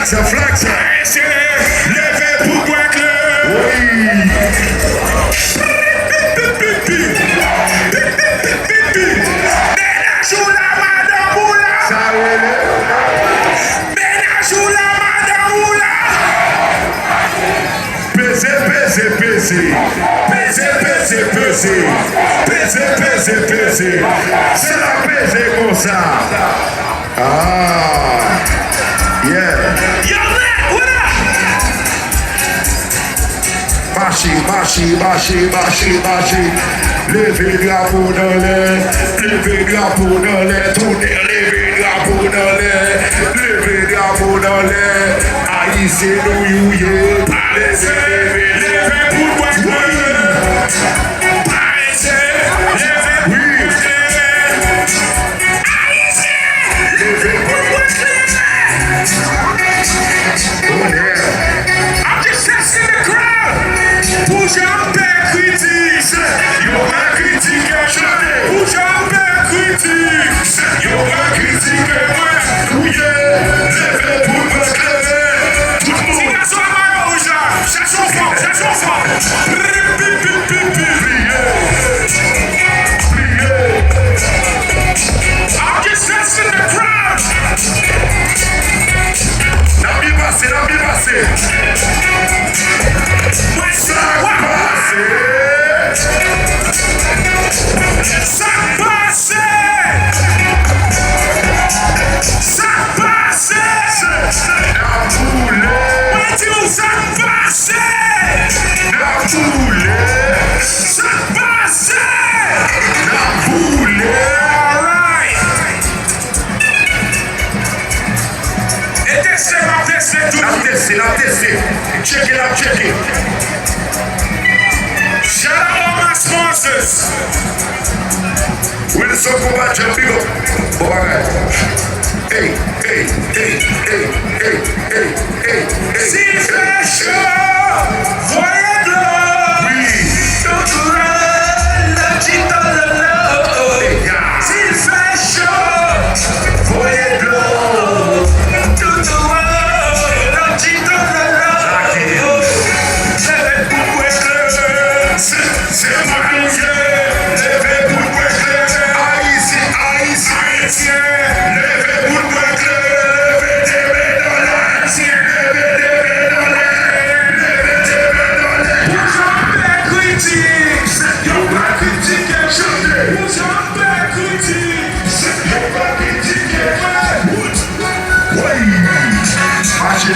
ça. Levez pour boire clair. Oui. Ménage ou la madame ou là. Ça ménage ou la madame ou là. Pesez. C'est la pesée comme ça. Ah. Yeah. Yo, man, what up? Marchez. Levez drapeau dans l'air. Tournez, levez drapeau dans l'air. Levez drapeau dans l'air. Haïtien, nous, yeah. Levez pour boire clair. I'm just testing the crowd. Push up back critiques. You're my critique and chanter. Push up back critiques. You're my critique and moi. Levez pour me claver. Tout le monde. Si la soirée m'a rouge, cherchons fort. I'm just testing the crowd. N'a bien passé. Ça passe. La boule. Dis-nous ça passe. La boule. Ça passe. La boule. All right. Et testez. La tester. Check it. Shout out all my sponsors. With the circle by Jeff Big up. Hey. S'il fait chaud, voyez de l'eau. Oui. Tout le petit dans le lot. S'il fait chaud, voyez de l'eau. Tout le petit dans le lot. Levez pour boire clair. C'est ma musique. Levez pour boire clair. Haïtien. Levez pour boire clair. Levez des mains dans l'air. Levez des mains dans l'air. Push up back critiques. You're my critique and chanter. Push up back critiques. You're my critique and chanter. Oui. Marchez,